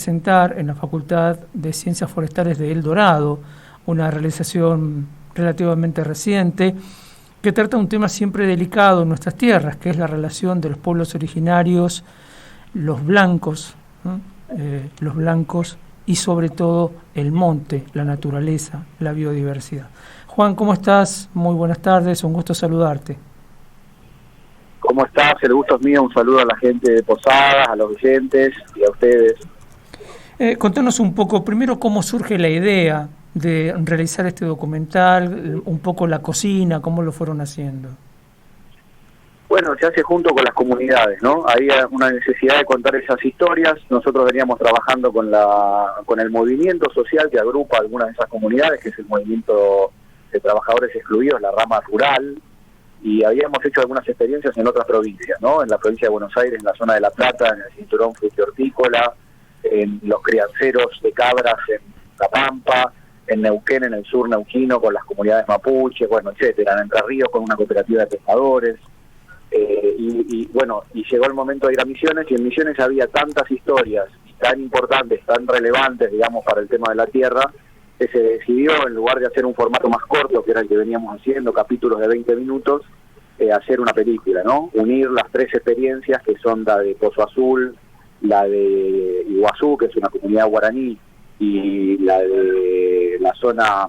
presentar en la Facultad de Ciencias Forestales de El Dorado, una realización relativamente reciente, que trata un tema siempre delicado en nuestras tierras, que es la relación de los pueblos originarios, los blancos y sobre todo el monte, la naturaleza, la biodiversidad. Juan, ¿cómo estás? Muy buenas tardes, un gusto saludarte. ¿Cómo estás? El gusto es mío, un saludo a la gente de Posadas, a los oyentes y a ustedes. Contanos un poco, primero, cómo surge la idea de realizar este documental, un poco la cocina, cómo lo fueron haciendo. Bueno, se hace junto con las comunidades, ¿no? Había una necesidad de contar esas historias. Nosotros veníamos trabajando con el movimiento social que agrupa algunas de esas comunidades, que es el movimiento de trabajadores excluidos, la rama rural, y habíamos hecho algunas experiencias en otras provincias, ¿no? En la provincia de Buenos Aires, en la zona de La Plata, en el cinturón frutihortícola, en los crianceros de cabras en La Pampa, en Neuquén, en el sur neuquino, con las comunidades mapuche, bueno, etcétera, en Entre Ríos con una cooperativa de pescadores, y llegó el momento de ir a Misiones, y en Misiones había tantas historias tan importantes, tan relevantes, digamos, para el tema de la tierra, que se decidió, en lugar de hacer un formato más corto, que era el que veníamos haciendo, capítulos de 20 minutos, hacer una película, ¿no? Unir las tres experiencias, que son la de Pozo Azul, la de Iguazú, que es una comunidad guaraní, y la de la zona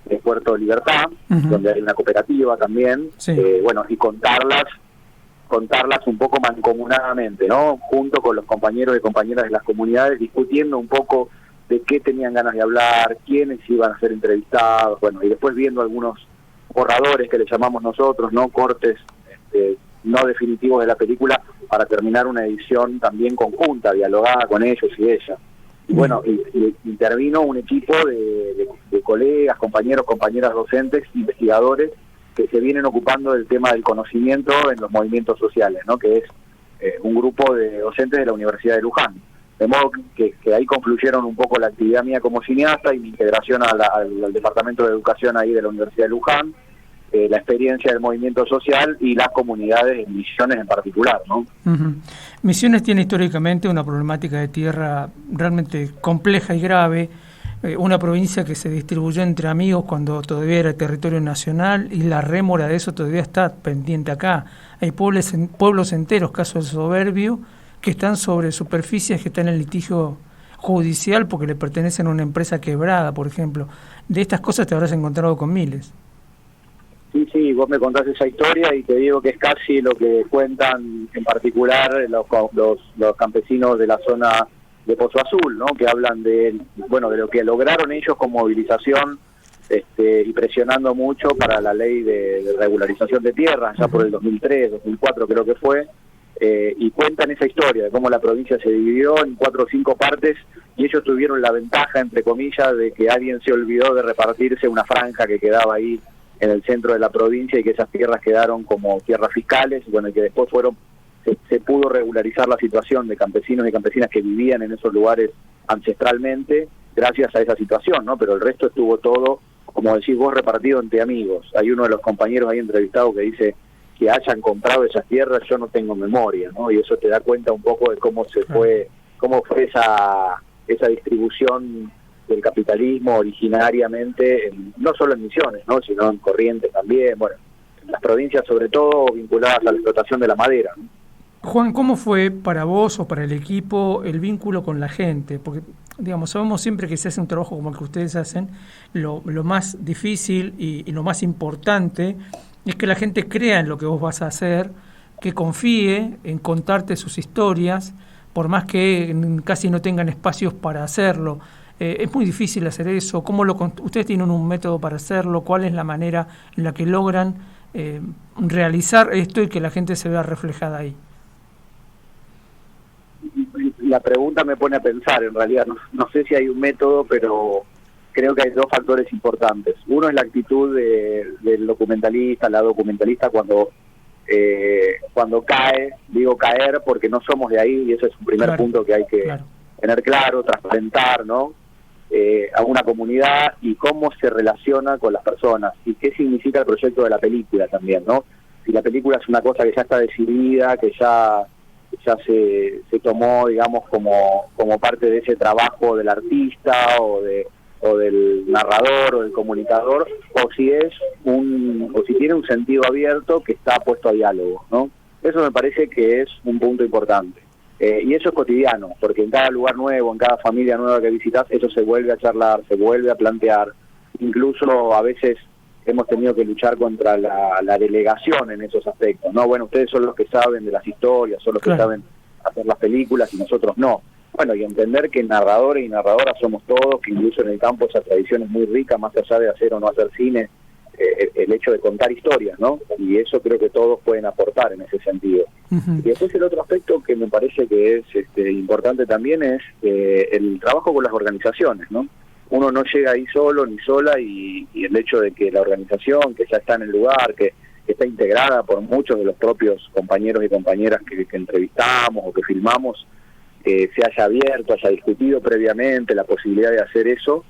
de Puerto Libertad, donde hay una cooperativa también, sí. Y contarlas un poco mancomunadamente, ¿no? Junto con los compañeros y compañeras de las comunidades, discutiendo un poco de qué tenían ganas de hablar, quiénes iban a ser entrevistados, bueno, y después viendo algunos borradores que le llamamos nosotros, ¿no? Cortes no definitivos de la película, para terminar una edición también conjunta, dialogada con ellos y ellas. Y bueno, intervino un equipo de colegas, compañeros, compañeras docentes, investigadores, que se vienen ocupando del tema del conocimiento en los movimientos sociales, ¿no? Que es un grupo de docentes de la Universidad de Luján. De modo que ahí confluyeron un poco la actividad mía como cineasta y mi integración al Departamento de Educación ahí de la Universidad de Luján, la experiencia del movimiento social y las comunidades en Misiones en particular, ¿no? Misiones tiene históricamente una problemática de tierra realmente compleja y grave, una provincia que se distribuyó entre amigos cuando todavía era territorio nacional, y la rémora de eso todavía está pendiente acá. Hay pueblos enteros, caso del Soberbio, que están sobre superficies que están en litigio judicial porque le pertenecen a una empresa quebrada, por ejemplo. De estas cosas te habrás encontrado con miles. Sí, vos me contás esa historia y te digo que es casi lo que cuentan en particular los campesinos de la zona de Pozo Azul, ¿no? Que hablan de lo que lograron ellos con movilización y presionando mucho para la ley de regularización de tierras, ya por el 2003, 2004 creo que fue, y cuentan esa historia de cómo la provincia se dividió en 4 o 5 partes, y ellos tuvieron la ventaja, entre comillas, de que alguien se olvidó de repartirse una franja que quedaba ahí en el centro de la provincia, y que esas tierras quedaron como tierras fiscales, y que después se pudo regularizar la situación de campesinos y campesinas que vivían en esos lugares ancestralmente, gracias a esa situación, ¿no? Pero el resto estuvo todo, como decís vos, repartido entre amigos. Hay uno de los compañeros ahí entrevistados que dice que hayan comprado esas tierras, yo no tengo memoria, ¿no? Y eso te da cuenta un poco de cómo fue esa distribución del capitalismo originariamente, no solo en Misiones, ¿no? Sino en Corrientes también, en las provincias sobre todo vinculadas a la explotación de la madera, ¿no? Juan, ¿cómo fue para vos o para el equipo el vínculo con la gente? Porque, digamos, sabemos siempre que se hace un trabajo como el que ustedes hacen, lo más difícil y lo más importante es que la gente crea en lo que vos vas a hacer, que confíe en contarte sus historias, por más que casi no tengan espacios para hacerlo. Es muy difícil hacer eso. ¿Ustedes tienen un método para hacerlo? ¿Cuál es la manera en la que logran realizar esto y que la gente se vea reflejada ahí? La pregunta me pone a pensar, en realidad. No sé si hay un método, pero creo que hay 2 factores importantes. Uno es la actitud del documentalista, la documentalista cuando cae, digo caer porque no somos de ahí, y eso es un primer punto que hay que tener claro, transparentar, ¿no? A una comunidad y cómo se relaciona con las personas y qué significa el proyecto de la película también, ¿no? Si la película es una cosa que ya está decidida, que ya ya se tomó, digamos, como parte de ese trabajo del artista o del narrador o del comunicador, o si tiene un sentido abierto que está puesto a diálogo, ¿no? Eso me parece que es un punto importante. Y eso es cotidiano, porque en cada lugar nuevo, en cada familia nueva que visitas, eso se vuelve a charlar, se vuelve a plantear. Incluso a veces hemos tenido que luchar contra la delegación en esos aspectos, ¿no? Bueno, ustedes son los que saben de las historias, son los que saben hacer las películas y nosotros no. Bueno, y entender que narradores y narradoras somos todos, que incluso en el campo esa tradición es muy rica, más allá de hacer o no hacer cine, el hecho de contar historias, ¿no? Y eso creo que todos pueden aportar en ese sentido. Y después el otro aspecto que me parece que es importante también es el trabajo con las organizaciones, ¿no? Uno no llega ahí solo ni sola y el hecho de que la organización, que ya está en el lugar, que está integrada por muchos de los propios compañeros y compañeras que entrevistamos o que filmamos, se haya abierto, haya discutido previamente la posibilidad de hacer eso,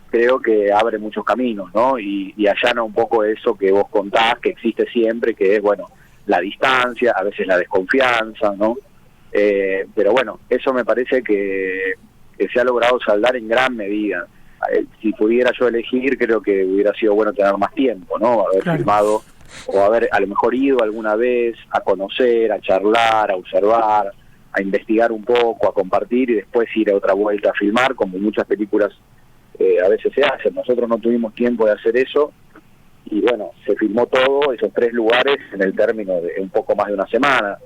creo que abre muchos caminos, ¿no? Y allana un poco eso que vos contás, que existe siempre, que es, bueno, la distancia, a veces la desconfianza, ¿no? Pero bueno, eso me parece que se ha logrado saldar en gran medida. Si pudiera yo elegir, creo que hubiera sido bueno tener más tiempo, ¿no? Haber filmado o haber a lo mejor ido alguna vez a conocer, a charlar, a observar, a investigar un poco, a compartir y después ir a otra vuelta a filmar, como muchas películas a veces se hacen. Nosotros no tuvimos tiempo de hacer eso y bueno, se filmó todo, esos 3 lugares, en el término de un poco más de una semana,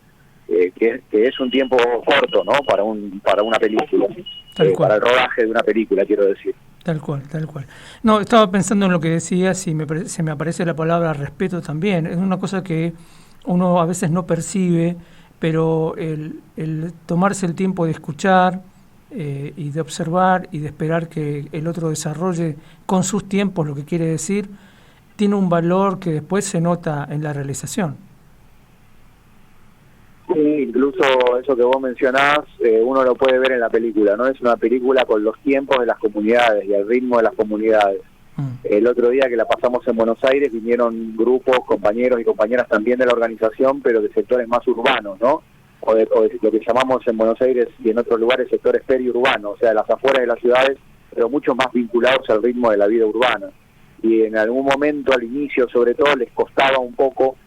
que es un tiempo corto, ¿no? Para una película, para el rodaje de una película, quiero decir. Tal cual. No, estaba pensando en lo que decías y se me aparece la palabra respeto también. Es una cosa que uno a veces no percibe, pero el tomarse el tiempo de escuchar y de observar y de esperar que el otro desarrolle con sus tiempos lo que quiere decir, tiene un valor que después se nota en la realización. Sí, incluso eso que vos mencionás, uno lo puede ver en la película, ¿no? Es una película con los tiempos de las comunidades y el ritmo de las comunidades. El otro día que la pasamos en Buenos Aires vinieron grupos, compañeros y compañeras también de la organización, pero de sectores más urbanos, ¿no? O de lo que llamamos en Buenos Aires y en otros lugares sectores periurbanos, o sea, de las afueras de las ciudades, pero mucho más vinculados al ritmo de la vida urbana. Y en algún momento, al inicio sobre todo, les costaba un poco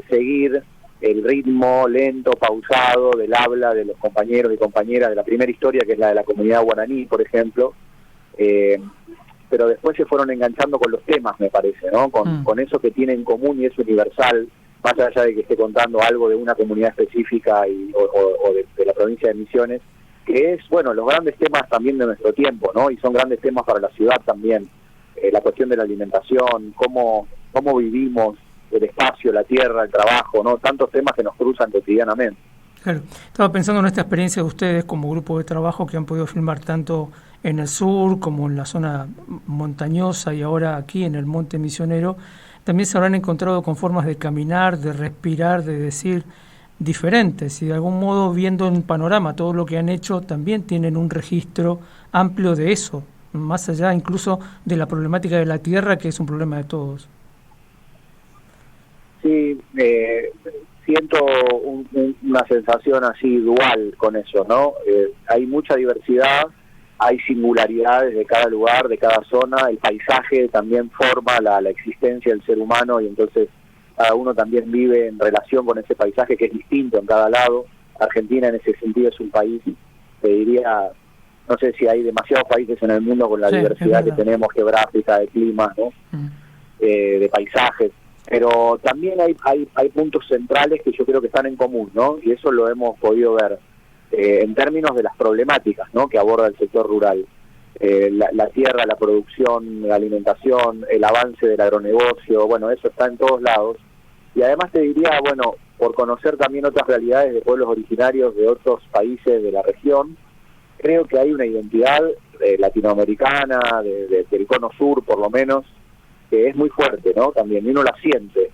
seguir el ritmo lento, pausado del habla de los compañeros y compañeras de la primera historia, que es la de la comunidad guaraní, por ejemplo, pero después se fueron enganchando con los temas, me parece, ¿no? Con eso que tiene en común y es universal, más allá de que esté contando algo de una comunidad específica o de la provincia de Misiones, que es, bueno, los grandes temas también de nuestro tiempo, ¿no? Y son grandes temas para la ciudad también, la cuestión de la alimentación, cómo vivimos, el espacio, la tierra, el trabajo, ¿no? Tantos temas que nos cruzan cotidianamente. Claro. Estaba pensando en esta experiencia de ustedes como grupo de trabajo que han podido filmar tanto en el sur como en la zona montañosa y ahora aquí en el Monte Misionero. También se habrán encontrado con formas de caminar, de respirar, de decir diferentes y de algún modo viendo en panorama todo lo que han hecho también tienen un registro amplio de eso, más allá incluso de la problemática de la tierra que es un problema de todos. Sí, siento una sensación así dual con eso, ¿no? Hay mucha diversidad, hay singularidades de cada lugar, de cada zona, el paisaje también forma la existencia del ser humano y entonces cada uno también vive en relación con ese paisaje que es distinto en cada lado. Argentina en ese sentido es un país, te diría, no sé si hay demasiados países en el mundo con la diversidad que tenemos geográfica, de climas, ¿no? De paisajes. Pero también hay puntos centrales que yo creo que están en común, ¿no? Y eso lo hemos podido ver en términos de las problemáticas, ¿no? Que aborda el sector rural. La tierra, la producción, la alimentación, el avance del agronegocio, bueno, eso está en todos lados. Y además te diría, bueno, por conocer también otras realidades de pueblos originarios de otros países de la región, creo que hay una identidad latinoamericana, del cono sur por lo menos, que es muy fuerte, ¿no? También, y uno la siente,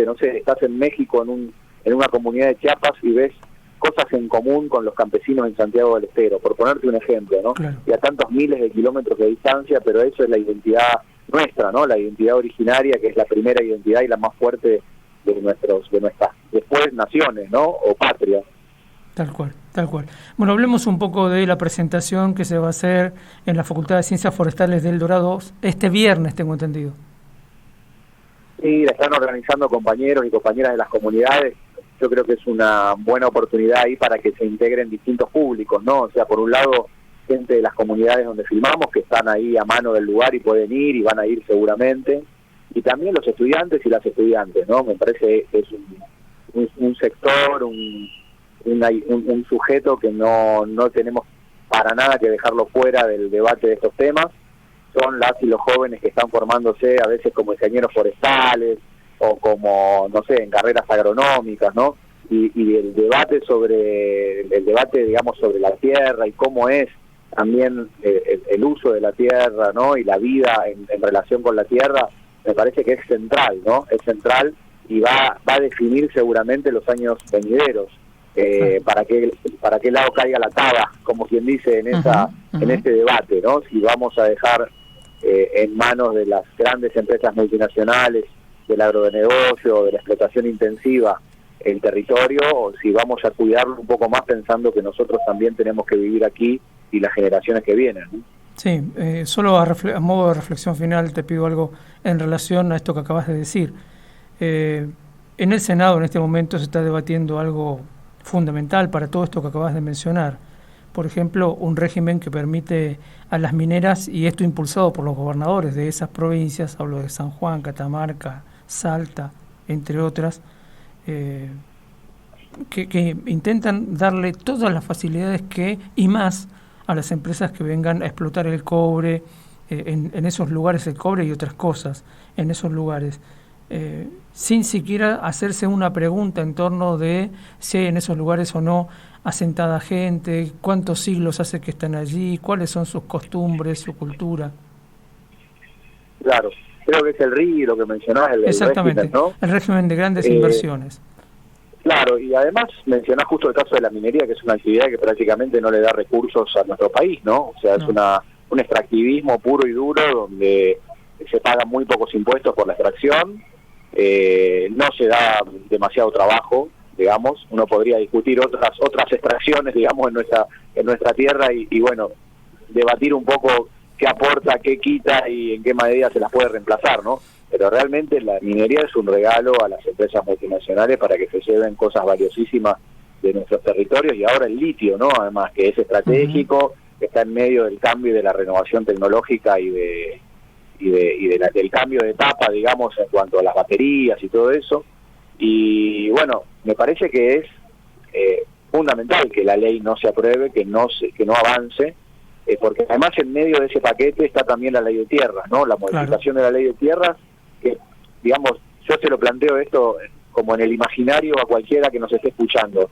no sé, estás en México en una comunidad de Chiapas y ves cosas en común con los campesinos en Santiago del Estero, por ponerte un ejemplo, ¿no? Claro. Y a tantos miles de kilómetros de distancia, pero eso es la identidad nuestra, ¿no? La identidad originaria, que es la primera identidad y la más fuerte de nuestras después naciones, ¿no? O patrias. Tal cual, tal cual. Bueno, hablemos un poco de la presentación que se va a hacer en la Facultad de Ciencias Forestales del Dorado este viernes, tengo entendido. Sí, la están organizando compañeros y compañeras de las comunidades. Yo creo que es una buena oportunidad ahí para que se integren distintos públicos, ¿no? O sea, por un lado, gente de las comunidades donde filmamos, que están ahí a mano del lugar y pueden ir y van a ir seguramente, y también los estudiantes y las estudiantes, ¿no? Me parece que es un sector, un sujeto que no tenemos para nada que dejarlo fuera del debate de estos temas. Son las y los jóvenes que están formándose a veces como ingenieros forestales o como, no sé, en carreras agronómicas, ¿no? Y el debate, digamos, sobre la tierra y cómo es también el uso de la tierra, ¿no? Y la vida en relación con la tierra, me parece que es central, ¿no? Es central y va a definir seguramente los años venideros. Para qué lado caiga la taba, como quien dice en este debate, ¿no? Si vamos a dejar en manos de las grandes empresas multinacionales, del agronegocio, de la explotación intensiva, el territorio, o si vamos a cuidarlo un poco más pensando que nosotros también tenemos que vivir aquí y las generaciones que vienen, ¿no? Sí, solo a modo de reflexión final te pido algo en relación a esto que acabas de decir. En el Senado en este momento se está debatiendo algo fundamental para todo esto que acabas de mencionar. Por ejemplo, un régimen que permite a las mineras, y esto impulsado por los gobernadores de esas provincias, hablo de San Juan, Catamarca, Salta, entre otras, que intentan darle todas las facilidades y más a las empresas que vengan a explotar el cobre, en esos lugares, el cobre y otras cosas, en esos lugares. Sin siquiera hacerse una pregunta en torno de si hay en esos lugares o no asentada gente, cuántos siglos hace que están allí, cuáles son sus costumbres, su cultura. Claro, creo que es el RI, lo que mencionás, el exactamente, régimen, ¿no? El régimen de grandes inversiones. Claro, y además mencionás justo el caso de la minería, que es una actividad que prácticamente no le da recursos a nuestro país, ¿no? O sea, es un extractivismo puro y duro donde se pagan muy pocos impuestos por la extracción. No se da demasiado trabajo, digamos. Uno podría discutir otras extracciones, digamos, en nuestra tierra y bueno, debatir un poco qué aporta, qué quita y en qué medida se las puede reemplazar, ¿no? Pero realmente la minería es un regalo a las empresas multinacionales para que se lleven cosas valiosísimas de nuestros territorios, y ahora el litio, ¿no? Además, que es estratégico, que está en medio del cambio y de la renovación tecnológica del cambio de etapa, digamos, en cuanto a las baterías y todo eso. Y bueno, me parece que es fundamental que la ley no se apruebe, que no avance, porque además en medio de ese paquete está también la ley de tierras, ¿no? La modificación de la ley de tierras, que, digamos, yo se lo planteo esto como en el imaginario a cualquiera que nos esté escuchando.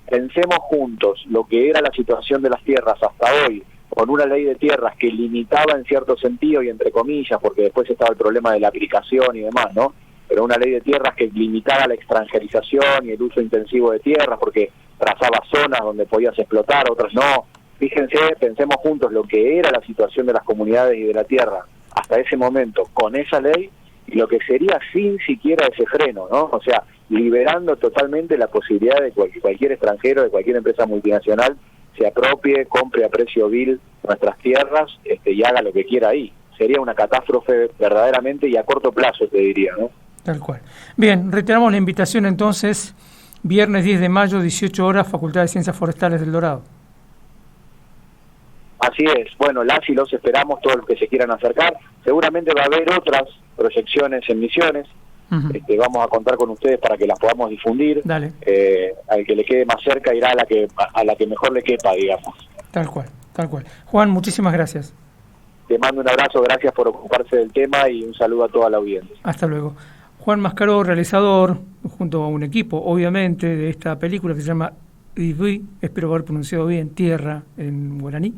Pensemos juntos lo que era la situación de las tierras hasta hoy, con una ley de tierras que limitaba en cierto sentido y entre comillas, porque después estaba el problema de la aplicación y demás, ¿no? Pero una ley de tierras que limitaba la extranjerización y el uso intensivo de tierras, porque trazaba zonas donde podías explotar, otras no. Fíjense, pensemos juntos lo que era la situación de las comunidades y de la tierra hasta ese momento con esa ley y lo que sería sin siquiera ese freno, ¿no? O sea, liberando totalmente la posibilidad de cualquier extranjero, de cualquier empresa multinacional, se apropie, compre a precio vil nuestras tierras y haga lo que quiera ahí. Sería una catástrofe verdaderamente y a corto plazo, te diría, ¿no? Tal cual. Bien, reiteramos la invitación entonces, viernes 10 de mayo, 18 horas, Facultad de Ciencias Forestales del Dorado. Así es. Bueno, las y los esperamos, todos los que se quieran acercar. Seguramente va a haber otras proyecciones en Misiones. Vamos a contar con ustedes para que las podamos difundir. Dale. Al que le quede más cerca irá a la que mejor le quepa, digamos. Tal cual, tal cual. Juan, muchísimas gracias. Te mando un abrazo, gracias por ocuparse del tema y un saludo a toda la audiencia. Hasta luego. Juan Mascaró, realizador, junto a un equipo, obviamente, de esta película que se llama Ibi, espero haber pronunciado bien, Tierra en guaraní.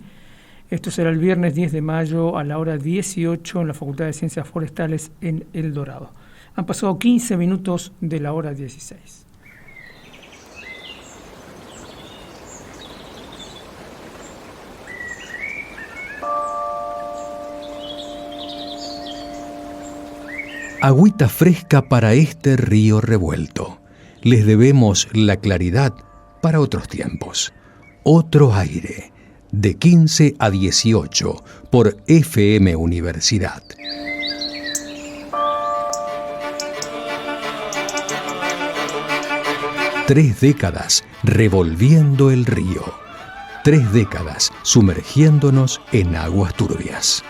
Esto será el viernes 10 de mayo a la hora 18 en la Facultad de Ciencias Forestales en El Dorado. Han pasado 15 minutos de la hora 16. Agüita fresca para este río revuelto. Les debemos la claridad para otros tiempos. Otro aire, de 15 a 18, por FM Universidad. Tres décadas revolviendo el río. 3 décadas sumergiéndonos en aguas turbias.